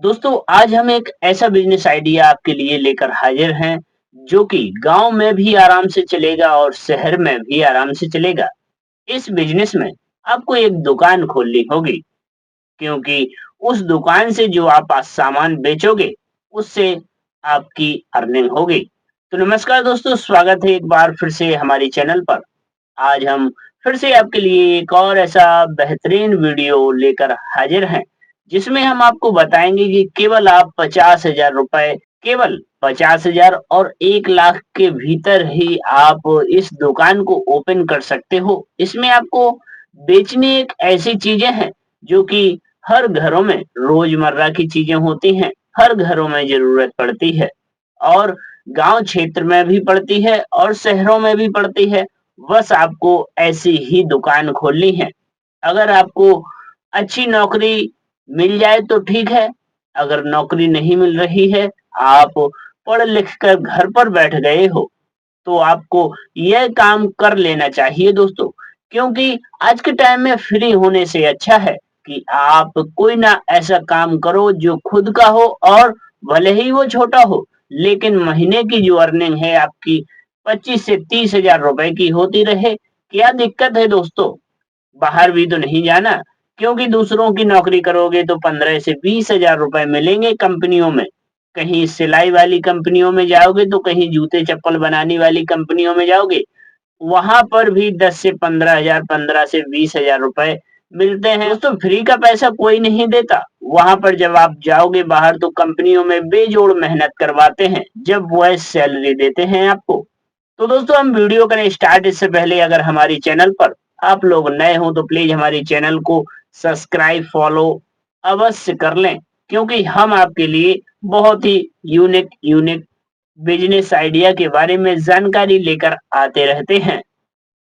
दोस्तों आज हम एक ऐसा बिजनेस आइडिया आपके लिए लेकर हाजिर हैं जो कि गांव में भी आराम से चलेगा और शहर में भी आराम से चलेगा। इस बिजनेस में आपको एक दुकान खोलनी होगी क्योंकि उस दुकान से जो आप आज सामान बेचोगे उससे आपकी अर्निंग होगी। तो नमस्कार दोस्तों, स्वागत है एक बार फिर से हमारी चैनल पर। आज हम फिर से आपके लिए एक और ऐसा बेहतरीन वीडियो लेकर हाजिर हैं जिसमें हम आपको बताएंगे कि केवल आप 50,000 रुपए, केवल 50,000 और 1 लाख के भीतर ही आप इस दुकान को ओपन कर सकते हो। इसमें आपको बेचने एक ऐसी चीजें हैं जो कि हर घरों में रोजमर्रा की चीजें होती हैं, हर घरों में जरूरत पड़ती है और गांव क्षेत्र में भी पड़ती है और शहरों में भी पड़ती है। बस आपको ऐसी ही दुकान खोलनी है। अगर आपको अच्छी नौकरी मिल जाए तो ठीक है, अगर नौकरी नहीं मिल रही है, आप पढ़ लिख कर घर पर बैठ गए हो, तो आपको यह काम कर लेना चाहिए दोस्तों। क्योंकि आज के टाइम में फ्री होने से अच्छा है कि आप कोई ना ऐसा काम करो जो खुद का हो और भले ही वो छोटा हो, लेकिन महीने की जो अर्निंग है आपकी 25 से 30 हजार रुपए की होती रहे। क्या दिक्कत है दोस्तों? बाहर भी तो नहीं जाना, क्योंकि दूसरों की नौकरी करोगे तो 15 से 20 हजार रुपए मिलेंगे कंपनियों में। कहीं सिलाई वाली कंपनियों में जाओगे तो कहीं जूते चप्पल बनाने वाली कंपनियों में जाओगे, वहां पर भी 10 से 15 हजार, 15 से 20 हजार रुपए मिलते हैं। दोस्तों फ्री का पैसा कोई नहीं देता। वहां पर जब आप जाओगे बाहर तो कंपनियों में बेजोड़ मेहनत करवाते हैं, जब वह सैलरी देते हैं आपको। तो दोस्तों हम वीडियो करें स्टार्ट, इससे पहले अगर हमारी चैनल पर आप लोग नए हो तो प्लीज हमारी चैनल को सब्सक्राइब फॉलो अवश्य कर लें, क्योंकि हम आपके लिए बहुत ही यूनिक यूनिक बिजनेस आइडिया के बारे में जानकारी लेकर आते रहते हैं।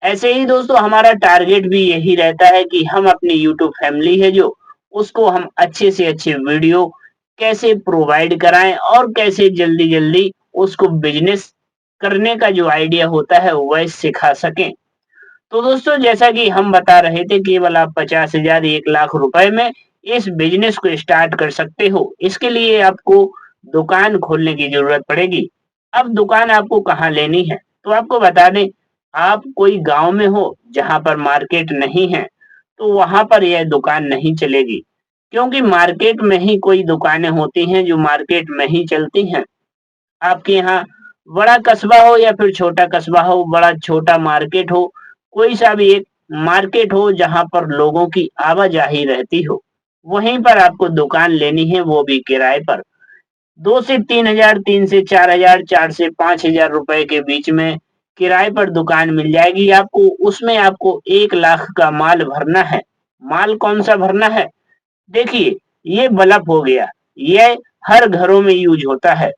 ऐसे ही दोस्तों हमारा टारगेट भी यही रहता है कि हम अपनी यूट्यूब फैमिली है जो, उसको हम अच्छे से अच्छे वीडियो कैसे प्रोवाइड कराएं और कैसे जल्दी जल्दी उसको बिजनेस करने का जो आइडिया होता है वह सिखा सकें। तो दोस्तों जैसा कि हम बता रहे थे, केवल आप 50,000 1 लाख रुपए में इस बिजनेस को स्टार्ट कर सकते हो। इसके लिए आपको दुकान खोलने की जरूरत पड़ेगी। अब दुकान आपको कहाँ लेनी है तो आपको बता दें, आप कोई गांव में हो जहां पर मार्केट नहीं है तो वहां पर यह दुकान नहीं चलेगी, क्योंकि मार्केट में ही कोई दुकानें होती हैं जो मार्केट में ही चलती हैं। आपके यहाँ बड़ा कस्बा हो या फिर छोटा कस्बा हो, बड़ा छोटा मार्केट हो, कोई सा भी एक मार्केट हो जहां पर लोगों की आवाजाही रहती हो, वहीं पर आपको दुकान लेनी है, वो भी किराए पर। 2 से 3 हजार, 3 से 4 हजार, 4 से 5 हजार रुपए के बीच में किराए पर दुकान मिल जाएगी आपको। उसमें आपको 1 लाख का माल भरना है। माल कौन सा भरना है? देखिए, ये बल्ब हो गया, यह हर घरों में यूज होता है।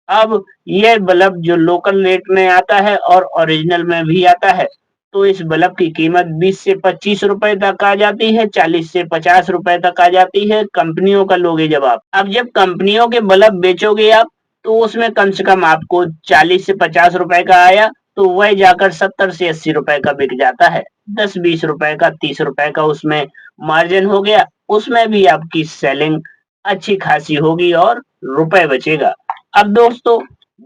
अब यह बल्ब जो लोकल रेट में आता है और ओरिजिनल में भी आता है, तो इस बल्ब की कीमत 20 से 25 रुपए तक आ जाती है, 40 से 50 रुपए तक आ जाती है। कंपनियों का लोगे जब आप, अब जब कंपनियों के बल्ब बेचोगे आप, तो उसमें कम से कम आपको 40 से 50 रुपए का आया, तो वह जाकर 70 से 80 रुपए का बिक जाता है। 10 20 रुपए का, 30 रुपए का उसमें मार्जिन हो गया। उसमें भी आपकी सेलिंग अच्छी खासी होगी और रुपए बचेगा। अब दोस्तों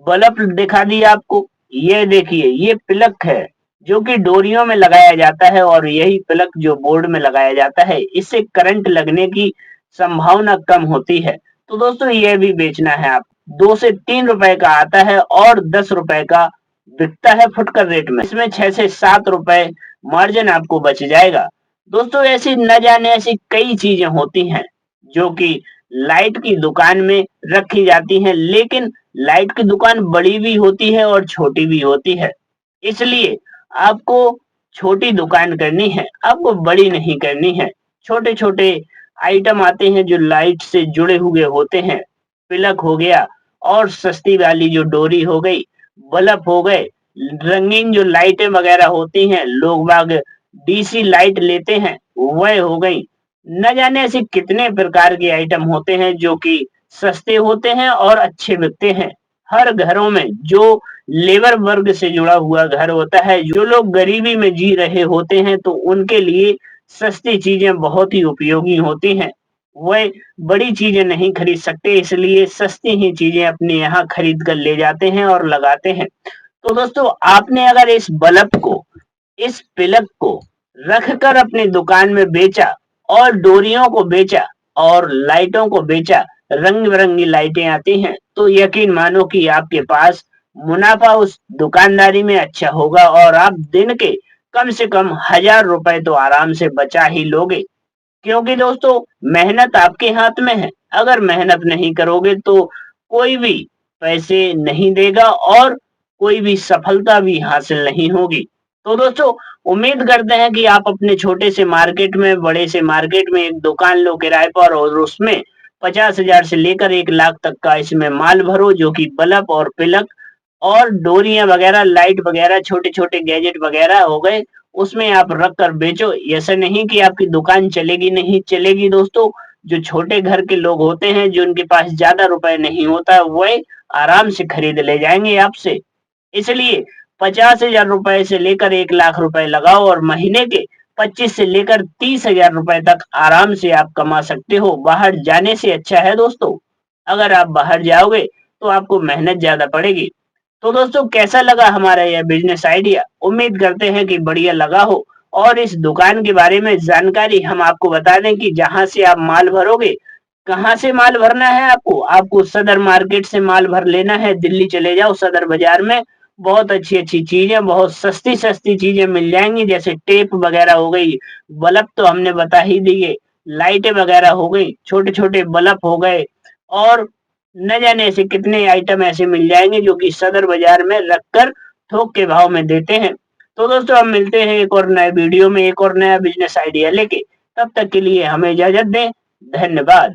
बल्ब दिखा दिया आपको, ये देखिए ये प्लग है जो कि डोरियों में लगाया जाता है, और यही प्लग जो बोर्ड में लगाया जाता है, इससे करंट लगने की संभावना कम होती है। तो दोस्तों ये भी बेचना है आप। 2 से 3 रुपए का आता है और 10 रुपए का बिकता है फुटकर रेट में। इसमें 6 से 7 रुपए मार्जिन आपको बच जाएगा। दोस्तों ऐसी न जाने ऐसी कई चीजें होती हैं जो कि लाइट की दुकान में रखी जाती हैं, लेकिन लाइट की दुकान बड़ी भी होती है और छोटी भी होती है। इसलिए आपको छोटी दुकान करनी है, आपको बड़ी नहीं करनी है। छोटे छोटे आइटम आते हैं जो लाइट से जुड़े हुए होते हैं, प्लग हो गया और सस्ती वाली जो डोरी हो गई, बल्ब हो गए, रंगीन जो लाइटें वगैरह होती हैं, लोग बाग डीसी लाइट लेते हैं, वह हो गई। न जाने ऐसे कितने प्रकार के आइटम होते हैं जो कि सस्ते होते हैं और अच्छे बिकते हैं। हर घरों में जो लेबर वर्ग से जुड़ा हुआ घर होता है, जो लोग गरीबी में जी रहे होते हैं, तो उनके लिए सस्ती चीजें बहुत ही उपयोगी होती हैं। वह बड़ी चीजें नहीं खरीद सकते, इसलिए सस्ती ही चीजें अपने यहाँ खरीद कर ले जाते हैं और लगाते हैं। तो दोस्तों, आपने अगर इस प्लग को रखकर अपनी दुकान में बेचा और डोरियों को बेचा और लाइटों को बेचा, रंग-बिरंगी लाइटें आती हैं, तो यकीन मानो कि आपके पास मुनाफा उस दुकानदारी में अच्छा होगा और आप दिन के कम से कम ₹1000 तो आराम से बचा ही लोगे। क्योंकि दोस्तों, मेहनत आपके हाथ में है। अगर मेहनत नहीं करोगे तो कोई भी पैसे नहीं देगा और कोई भी सफलता भी हासिल नहीं होगी। तो दोस्तों, उम्मीद करते हैं कि आप अपने छोटे से मार्केट में, बड़े से मार्केट में एक दुकान लो किराए पर और उसमें 50,000 से लेकर 1 लाख तक का इसमें माल भरो, जो कि बल्ब और प्लग और डोरियाँ वगैरह, लाइट वगैरह, छोटे-छोटे गैजेट वगैरह हो गए, उसमें आप रख कर बेचो। ऐसा नहीं कि आपकी दुकान चलेगी नहीं, चलेगी दोस्तों। जो छोटे घर के लोग होते हैं, जो उनके पास ज़्यादा रुपए नहीं होता, वह आराम से खरीद ले जाएँगे आपसे। इसलिए 50,000 रुपए से लेकर 1 लाख रुपए लगाओ और महीने के 25 से लेकर 30,000 रुपए तक आराम से आप कमा सकते हो। बाहर जाने से अच्छा है दोस्तों। अगर आप बाहर जाओगे, तो आपको मेहनत ज़्यादा पड़ेगी। तो दोस्तों, कैसा लगा हमारा यह बिज़नेस आइडिया? उम्मीद करते हैं कि बढ़िया लगा हो और इस दुकान के बारे में जानकारी हम आपको बता दें कि जहाँ से आप माल भरोगे, कहाँ से माल भरना है आपको? आपको सदर मार्केट से माल भर लेना है, दिल्ली चले जाओ सदर बाज़ार में, बहुत अच्छी-अच्छी चीज़ें, बहुत सस्ती-सस्ती चीज़ें मिल जाएँगी, जैसे टेप वगैरह हो गई, बल्ब तो हमने बता ही दिए, लाइटें वगैरह हो गई, छोटे-छोटे बल्ब हो गए और न जाने ऐसे कितने आइटम ऐसे मिल जाएँगे जो कि सदर बाज़ार में रखकर थोक के भाव में देते हैं। तो दोस्तों, हम मिलते हैं एक और नए वीडियो में एक और नया बिज़नेस आइडिया लेके। तब तक के लिए हमें इजाज़त दें। धन्यवाद।